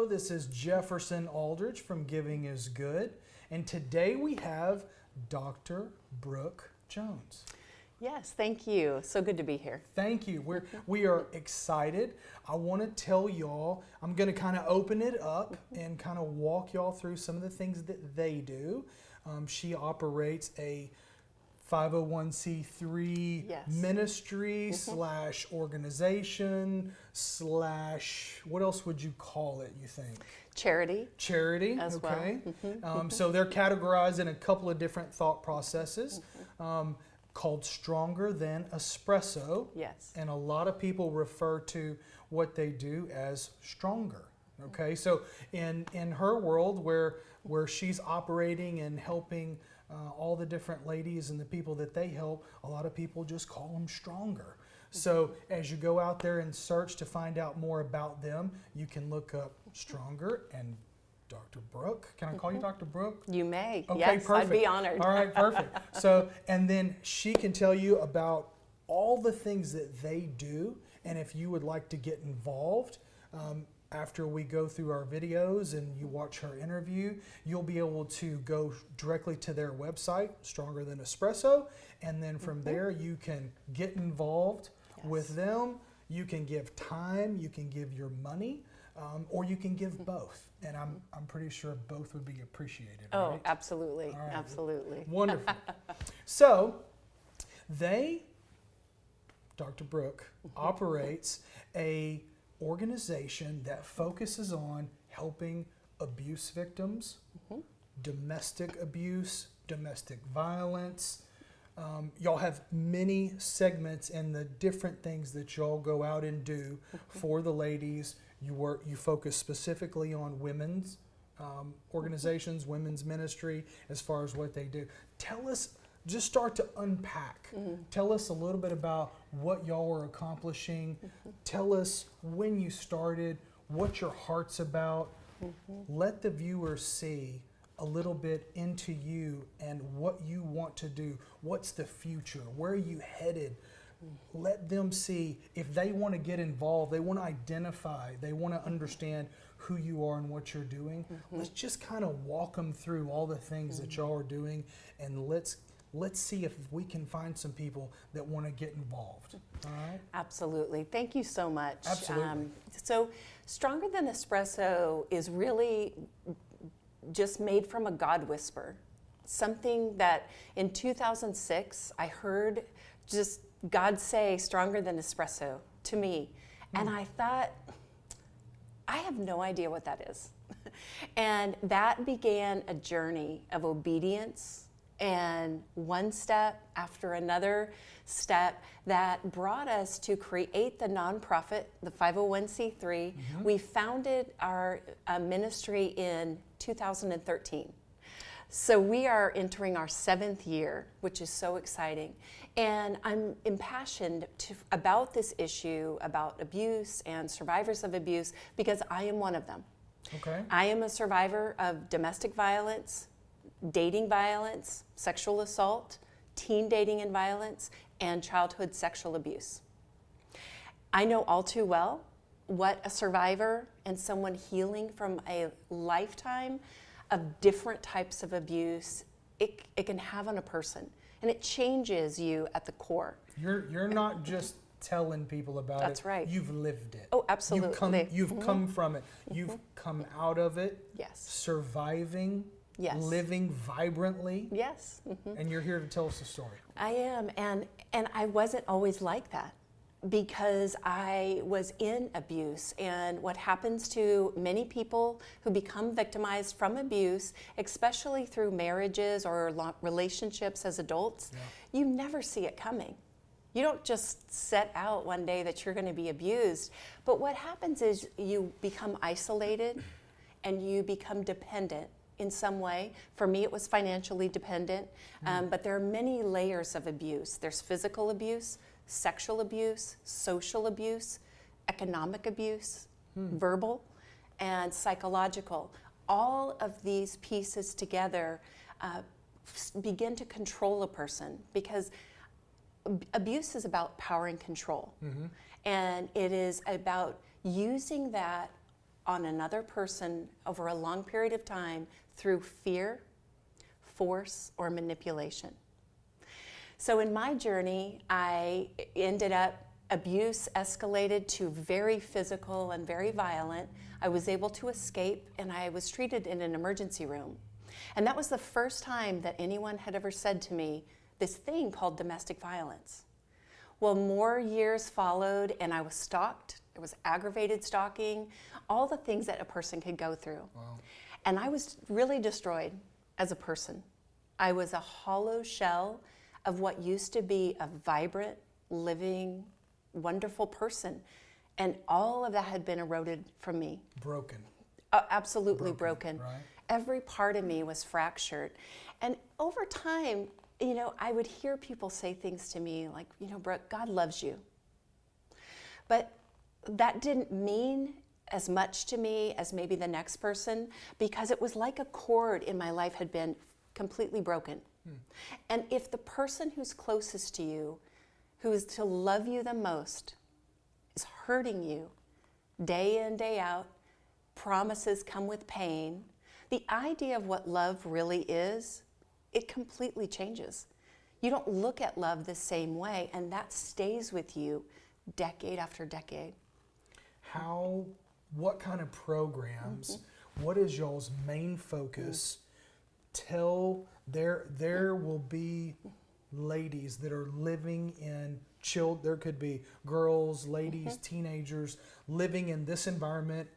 Hello, this is Jefferson Aldridge from Giving is Good, and today we have Dr. Brooke Jones. Yes, thank you. So good to be here. Thank you. We are excited. I want to tell y'all, I'm going to kind of open it up and kind of walk y'all through some of the things that they do. She operates a 501c3 ministry slash organization slash, what else would you call it, you think? Charity. Charity, as okay. well. So they're categorized in a couple of different thought processes. Called Stronger Than Espresso. Yes. And a lot of people refer to what they do as stronger. Okay, so in her world where she's operating and helping all the different ladies and the people that they help, a lot of people just call them stronger. So as you go out there and search to find out more about them, you can look up Stronger and Dr. Brooke. Can I call you Dr. Brooke? You may. Okay, yes, perfect. I'd be honored. All right, perfect. So, and then she can tell you about all the things that they do, and if you would like to get involved, after we go through our videos and you watch her interview, you'll be able to go directly to their website, Stronger Than Espresso, and then from there you can get involved with them. You can give time, you can give your money, or you can give both. And I'm pretty sure both would be appreciated. Oh, right? absolutely. Right. Absolutely. Wonderful. So Dr. Brooke operates a organization that focuses on helping abuse victims, domestic abuse, domestic violence. Y'all have many segments in the different things that y'all go out and do for the ladies. You focus specifically on women's organizations, women's ministry, as far as what they do. Tell us, just start to unpack. Tell us a little bit about what y'all are accomplishing. Tell us when you started, what your heart's about. Let the viewers see a little bit into you and what you want to do. What's the future? Where are you headed? Let them see if they want to get involved, they want to identify, they want to understand who you are and what you're doing. Let's just kind of walk them through all the things that y'all are doing, and let's see if we can find some people that want to get involved. All right? Absolutely. Thank you so much. Absolutely. So Stronger Than Espresso is really just made from a God whisper. Something that in 2006 I heard just God say stronger than espresso to me. And I thought, I have no idea what that is. And that began a journey of obedience and one step after another step that brought us to create the nonprofit, the 501c3. We founded our ministry in 2013. So we are entering our 7th year, which is so exciting. And I'm impassioned about this issue, about abuse and survivors of abuse, because I am one of them. Okay. I am a survivor of domestic violence, dating violence, sexual assault, teen dating and violence, and childhood sexual abuse. I know all too well what a survivor and someone healing from a lifetime of different types of abuse it can have on a person, and it changes you at the core. You're not just telling people about it. That's right. You've lived it. Oh, absolutely. You've come from it. You've come out of it. Yes. Surviving. Yes. Living vibrantly. Yes. And you're here to tell us a story. I am, and I wasn't always like that, because I was in abuse. And what happens to many people who become victimized from abuse, especially through marriages or relationships as adults, you never see it coming. You don't just set out one day that you're going to be abused. But what happens is you become isolated and you become dependent in some way. For me, it was financially dependent, but there are many layers of abuse. There's physical abuse, sexual abuse, social abuse, economic abuse, verbal, and psychological. All of these pieces together begin to control a person, because abuse is about power and control. And it is about using that on another person over a long period of time through fear, force, or manipulation. So in my journey, I ended up, abuse escalated to very physical and very violent. I was able to escape, and I was treated in an emergency room. And that was the first time that anyone had ever said to me this thing called domestic violence. Well, more years followed, and I was stalked. It was aggravated stalking, all the things that a person could go through. Wow. And I was really destroyed as a person. I was a hollow shell of what used to be a vibrant, living, wonderful person. And all of that had been eroded from me. Broken. Absolutely broken. Right? Every part of me was fractured. And over time, I would hear people say things to me like, Brooke, God loves you. But that didn't mean as much to me as maybe the next person, because it was like a cord in my life had been completely broken. And if the person who's closest to you, who is to love you the most, is hurting you day in, day out, promises come with pain, the idea of what love really is, it completely changes. You don't look at love the same way, and that stays with you decade after decade. What kind of programs, what is y'all's main focus till there will be ladies that are living in there could be girls, ladies, teenagers living in this environment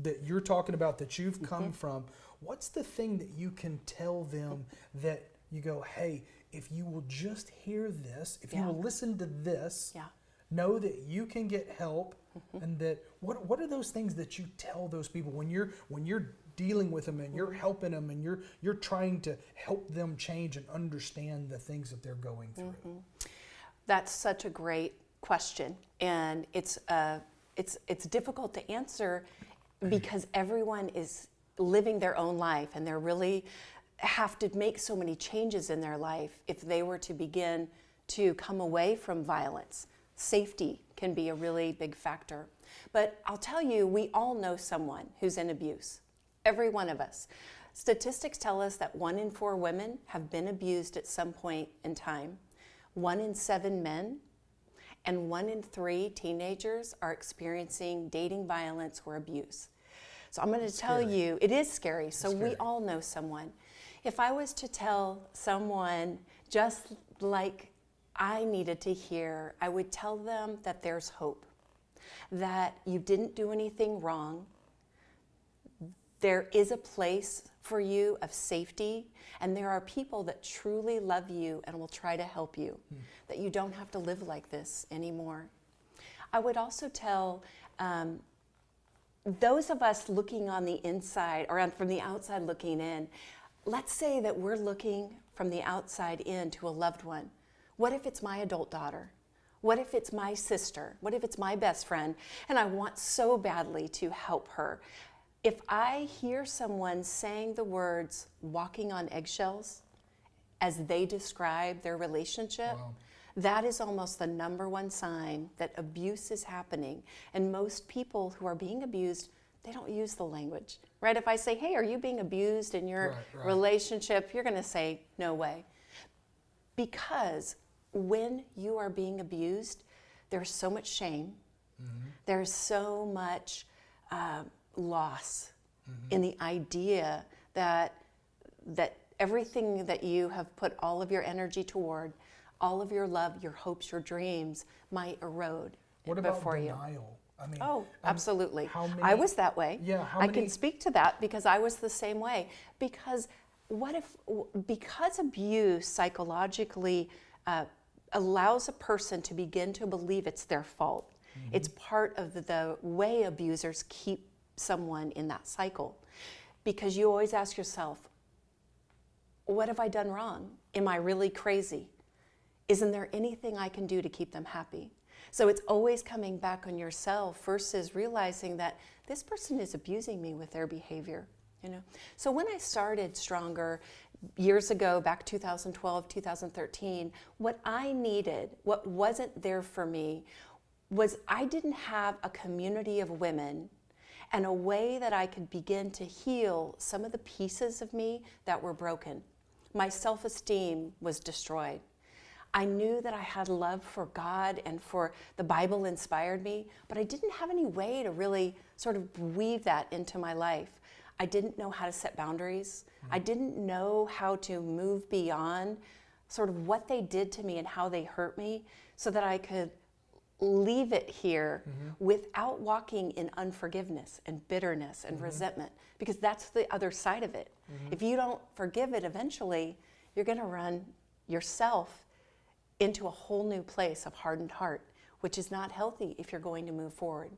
that you're talking about, that you've come from. What's the thing that you can tell them that you go, hey, if you will just hear this, if you will listen to this, know that you can get help, and that what are those things that you tell those people when you're dealing with them and you're helping them and you're trying to help them change and understand the things that they're going through? That's such a great question, and it's difficult to answer because everyone is living their own life, and they really have to make so many changes in their life if they were to begin to come away from violence. Safety can be a really big factor. But I'll tell you, we all know someone who's in abuse. Every one of us. Statistics tell us that 1 in 4 women have been abused at some point in time. 1 in 7 men, and 1 in 3 teenagers are experiencing dating violence or abuse. So I'm going to tell you, it is scary. So we all know someone. If I was to tell someone just like I needed to hear, I would tell them that there's hope, that you didn't do anything wrong. There is a place for you of safety, and there are people that truly love you and will try to help you, that you don't have to live like this anymore. I would also tell those of us looking on the inside, or from the outside looking in, let's say that we're looking from the outside in to a loved one. What if it's my adult daughter? What if it's my sister? What if it's my best friend? And I want so badly to help her. If I hear someone saying the words walking on eggshells as they describe their relationship, that is almost the #1 sign that abuse is happening. And most people who are being abused, they don't use the language, right? If I say, hey, are you being abused in your relationship? You're going to say, no way. Because when you are being abused, there's so much shame. There's so much loss in the idea that everything that you have put all of your energy toward, all of your love, your hopes, your dreams might erode before you. What about denial? I mean, absolutely. I was that way. Yeah, I can speak to that because I was the same way. Because because abuse psychologically allows a person to begin to believe it's their fault. It's part of the way abusers keep someone in that cycle. Because you always ask yourself, what have I done wrong? Am I really crazy? Isn't there anything I can do to keep them happy? So it's always coming back on yourself versus realizing that this person is abusing me with their behavior. So when I started Stronger years ago, back 2012, 2013, what I needed, what wasn't there for me, was I didn't have a community of women, and a way that I could begin to heal some of the pieces of me that were broken. My self-esteem was destroyed. I knew that I had love for God and for the Bible inspired me, but I didn't have any way to really sort of weave that into my life. I didn't know how to set boundaries. I didn't know how to move beyond sort of what they did to me and how they hurt me so that I could leave it here without walking in unforgiveness and bitterness and resentment, because that's the other side of it. If you don't forgive it, eventually you're going to run yourself into a whole new place of hardened heart, which is not healthy if you're going to move forward.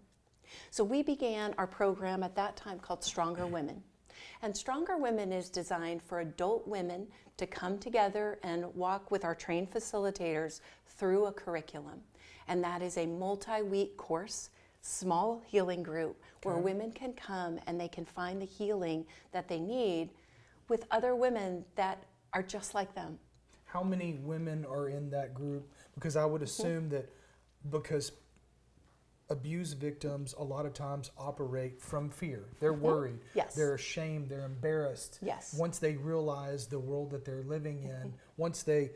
So we began our program at that time called Stronger Women. And Stronger Women is designed for adult women to come together and walk with our trained facilitators through a curriculum. And that is a multi-week course, small healing group where women can come and they can find the healing that they need with other women that are just like them. How many women are in that group? Because I would assume that because abuse victims a lot of times operate from fear. They're worried. Yes. They're ashamed. They're embarrassed. Yes. Once they realize the world that they're living in, once they're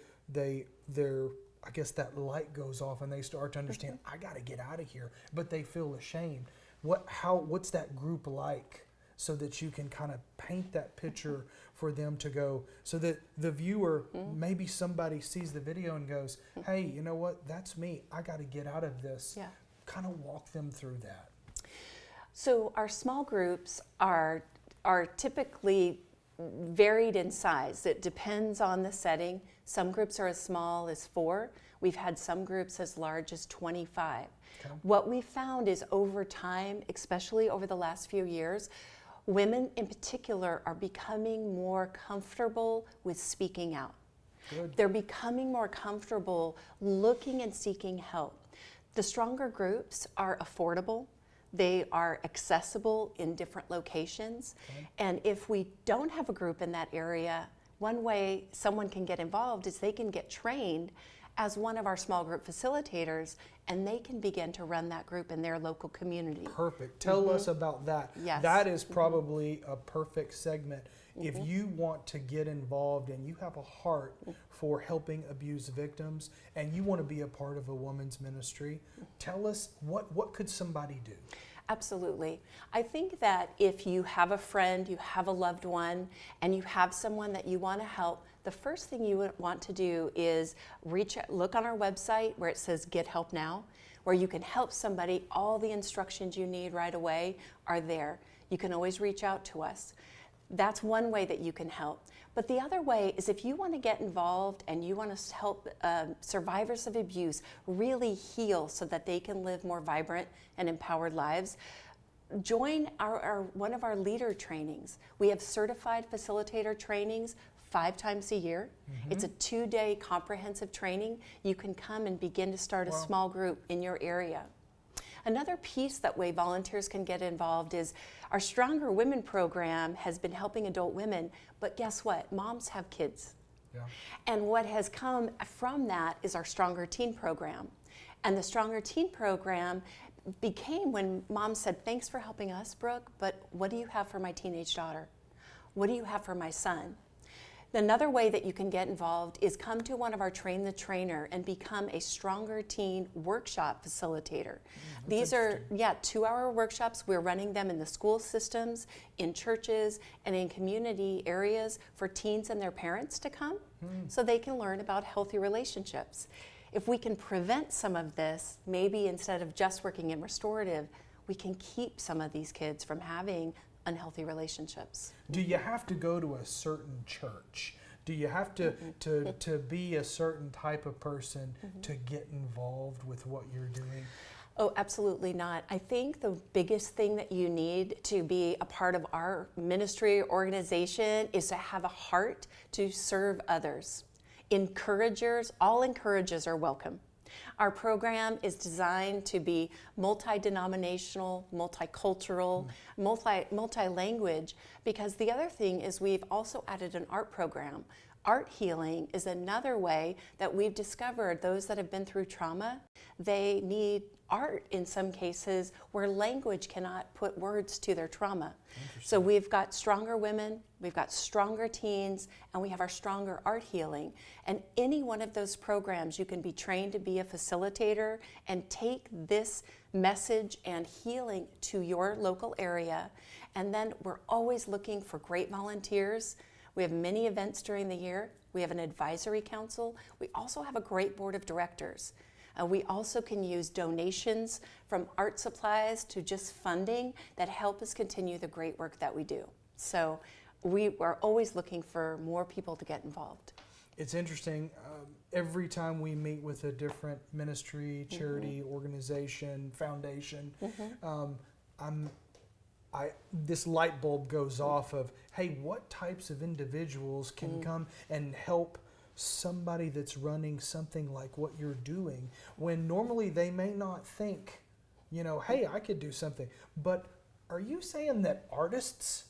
I guess that light goes off and they start to understand, I got to get out of here, but they feel ashamed. What's that group like, so that you can kind of paint that picture for them to go, so that the viewer, maybe somebody sees the video and goes, hey, you know what, that's me. I got to get out of this. Yeah. Kind of walk them through that. So our small groups are typically varied in size. It depends on the setting. Some groups are as small as 4. We've had some groups as large as 25. Okay. What we found is over time, especially over the last few years, women in particular are becoming more comfortable with speaking out. Good. They're becoming more comfortable looking and seeking help. The stronger groups are affordable. They are accessible in different locations. Okay. And if we don't have a group in that area, one way someone can get involved is they can get trained as one of our small group facilitators, and they can begin to run that group in their local community. Perfect. Tell us about that. Yes. That is probably a perfect segment. If you want to get involved and you have a heart for helping abuse victims and you want to be a part of a woman's ministry, tell us what could somebody do? Absolutely. I think that if you have a friend, you have a loved one, and you have someone that you want to help, the first thing you would want to do is look on our website where it says Get Help Now, where you can help somebody. All the instructions you need right away are there. You can always reach out to us. That's one way that you can help. But the other way is if you want to get involved and you want to help survivors of abuse really heal so that they can live more vibrant and empowered lives, join one of our leader trainings. We have certified facilitator trainings 5 times a year. It's a 2-day comprehensive training. You can come and begin to start a small group in your area. Another piece that way volunteers can get involved is our Stronger Women program has been helping adult women, but guess what? Moms have kids. Yeah. And what has come from that is our Stronger Teen program. And the Stronger Teen program became when moms said, thanks for helping us, Brooke, but what do you have for my teenage daughter? What do you have for my son? Another way that you can get involved is come to one of our Train the Trainer and become a Stronger Teen workshop facilitator. These are 2-hour workshops. We're running them in the school systems, in churches, and in community areas for teens and their parents to come so they can learn about healthy relationships. If we can prevent some of this, maybe instead of just working in restorative, we can keep some of these kids from having unhealthy relationships. Do you have to go to a certain church? Do you have to be a certain type of person to get involved with what you're doing? Oh, absolutely not. I think the biggest thing that you need to be a part of our ministry organization is to have a heart to serve others. Encouragers, all encouragers are welcome. Our program is designed to be multi-denominational, multicultural, multi-language, because the other thing is we've also added an art program. art healing is another way that we've discovered those that have been through trauma, they need art in some cases where language cannot put words to their trauma. So we've got stronger women, we've got stronger teens, and we have our stronger art healing. And any one of those programs, you can be trained to be a facilitator and take this message and healing to your local area. And then we're always looking for great volunteers. We have many events during the year. We have an advisory council. We also have a great board of directors. We also can use donations from art supplies to just funding that help us continue the great work that we do. So we are always looking for more people to get involved. It's interesting. Every time we meet with a different ministry, charity, organization, foundation, this light bulb goes off of, hey, what types of individuals can come and help somebody that's running something like what you're doing, when normally they may not think, hey, I could do something. But are you saying that artists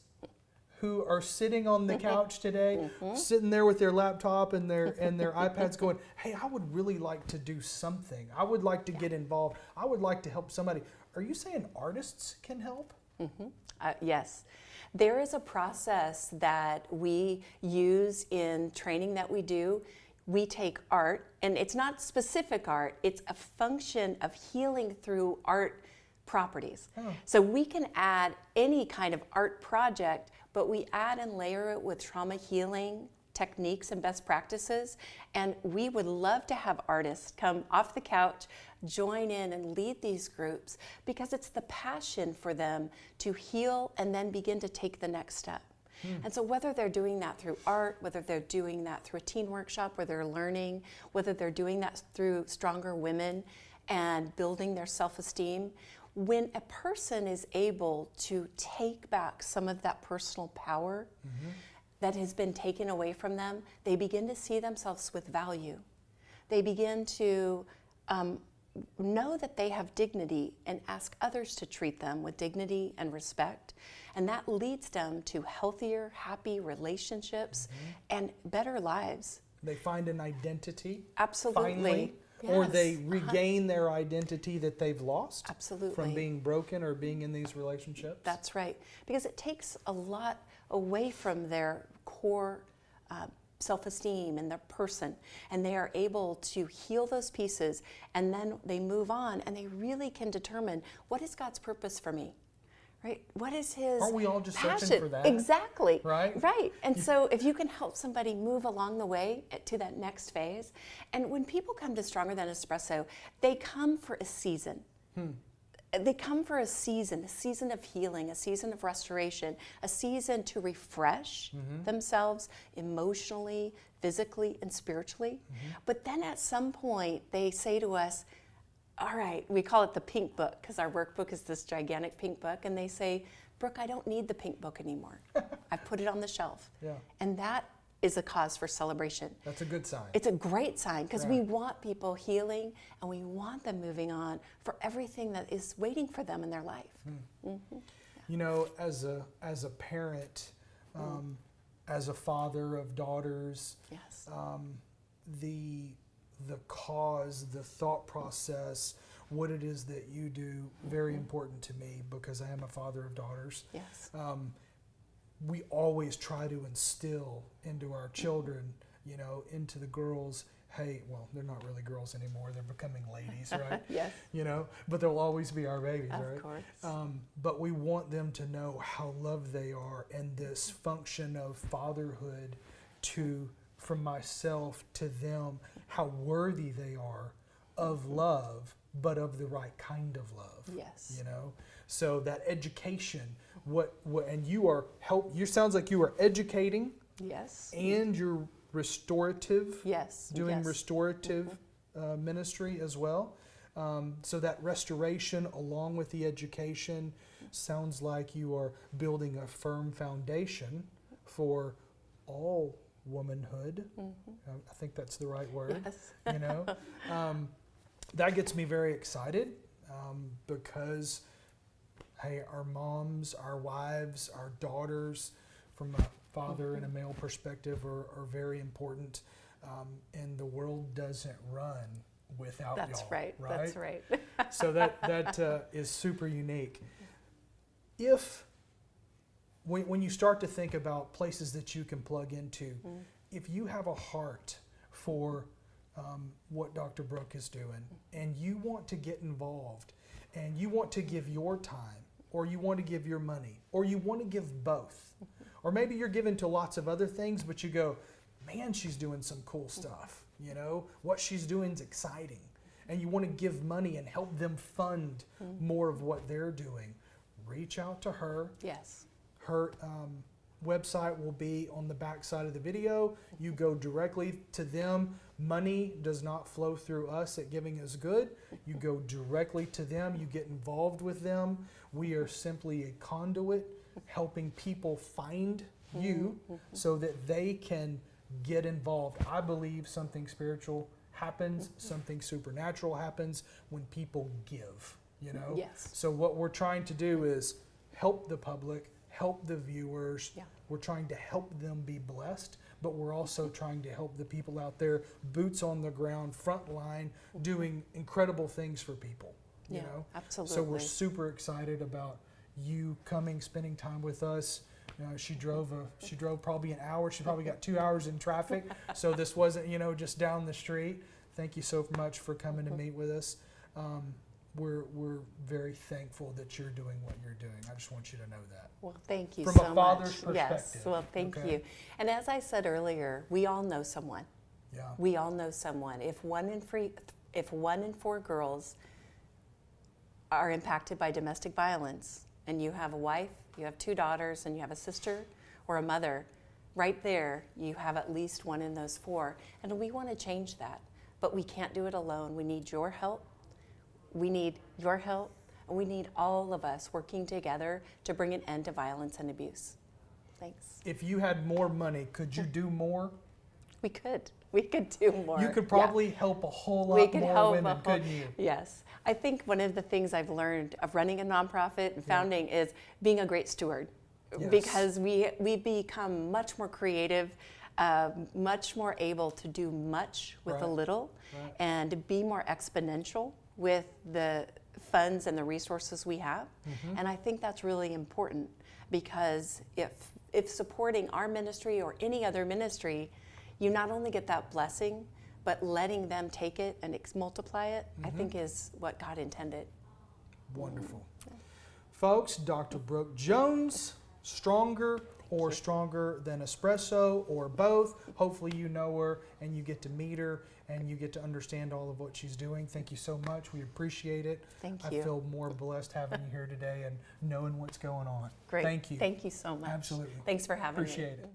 who are sitting on the couch today, sitting there with their laptop and their iPads going, hey, I would really like to do something. I would like to get involved. I would like to help somebody. Are you saying artists can help? Yes. There is a process that we use in training that we do. We take art, and it's not specific art, it's a function of healing through art properties. So we can add any kind of art project, but we add and layer it with trauma healing techniques and best practices. And we would love to have artists come off the couch, join in and lead these groups, because it's the passion for them to heal and then begin to take the next step. And so whether they're doing that through art, whether they're doing that through a teen workshop where they're learning, whether they're doing that through Stronger Women and building their self-esteem, when a person is able to take back some of that personal power that has been taken away from them, they begin to see themselves with value. They begin to know that they have dignity and ask others to treat them with dignity and respect. And that leads them to healthier, happy relationships and better lives. They find an identity. Absolutely. Finally, yes. Or they regain their identity that they've lost. Absolutely. From being broken or being in these relationships. That's right. Because it takes a lot away from their core self-esteem and their person, and they are able to heal those pieces, and then they move on and they really can determine, what is God's purpose for me? Right? What is His Aren't we all just passion? searching for that? Exactly. Right? Right. And so if you can help somebody move along the way to that next phase, and when people come to Stronger Than Espresso, they come for a season. They come for a season of healing, a season of restoration, a season to refresh themselves emotionally, physically, and spiritually. But then at some point, they say to us, all right, we call it the pink book, because our workbook is this gigantic pink book, and they say, Brooke, I don't need the pink book anymore. I've put it on the shelf. Yeah. And that is a cause for celebration. That's a good sign. It's a great sign, because Right. we want people healing and we want them moving on for everything that is waiting for them in their life. You know, as a parent, as a father of daughters, Yes. The cause, the thought process, what it is that you do, very important to me, because I am a father of daughters. Yes. We always try to instill into our children, into the girls, hey, well, they're not really girls anymore, they're becoming ladies, right? Yes. But they'll always be our babies, Of right? course. But we want them to know how loved they are, and this function of fatherhood from myself to them, how worthy they are of love, but of the right kind of love. Yes. So that education, and you sounds like you are educating. Yes. And you're restorative. Yes. Doing yes. restorative ministry as well. So that restoration along with the education sounds like you are building a firm foundation for all womanhood. I think that's the right word. Yes. That gets me very excited because, hey, our moms, our wives, our daughters, from father and a male perspective are very important. And the world doesn't run without That's y'all. right. That's right. So that is super unique. When you start to think about places that you can plug into, if you have a heart for what Dr. Brooke is doing, and you want to get involved, and you want to give your time, or you want to give your money, or you want to give both, or maybe you're giving to lots of other things, but you go, man, she's doing some cool stuff. You know, what she's doing is exciting, and you want to give money and help them fund more of what they're doing. Reach out to her. Yes. Her website will be on the back side of the video. You go directly to them. Money does not flow through us at Giving is Good. You go directly to them. You get involved with them. We are simply a conduit helping people find you so that they can get involved. I believe something spiritual happens, something supernatural happens when people give, you know? Yes. So what we're trying to do is help the public, help the viewers. Yeah. We're trying to help them be blessed, but we're also trying to help the people out there, boots on the ground, front line, doing incredible things for people, you know? Absolutely. So we're super excited about you coming, spending time with us. She drove probably an hour. She probably got 2 hours in traffic. So this wasn't, just down the street. Thank you so much for coming to meet with us. We're very thankful that you're doing what you're doing. I just want you to know that. Well, thank you From so a father's much. Yes. perspective. Well, thank Okay? you. And as I said earlier, we all know someone. Yeah. We all know someone. If 1 in 4 girls are impacted by domestic violence, and you have a wife, you have 2 daughters, and you have a sister or a mother, right there you have at least 1 in those 4. And we want to change that. But we can't do it alone. We need your help. We need your help. And we need all of us working together to bring an end to violence and abuse. Thanks. If you had more money, could you do more? We could. We could do more. You could probably help a whole We lot could more help women, couldn't you? Yes. I think one of the things I've learned of running a nonprofit and founding is being a great steward. Yes. Because we become much more creative, much more able to do much with a little, and be more exponential with the funds and the resources we have. And I think that's really important, because if supporting our ministry or any other ministry, you not only get that blessing, but letting them take it and multiply it, I think is what God intended. Wonderful. Folks, Dr. Brooke Jones, stronger than espresso, or both. Hopefully you know her and you get to meet her and you get to understand all of what she's doing. Thank you so much. We appreciate it. Thank you. I feel more blessed having you here today and knowing what's going on. Great. Thank you. Thank you so much. Absolutely. Thanks for having me. Appreciate it.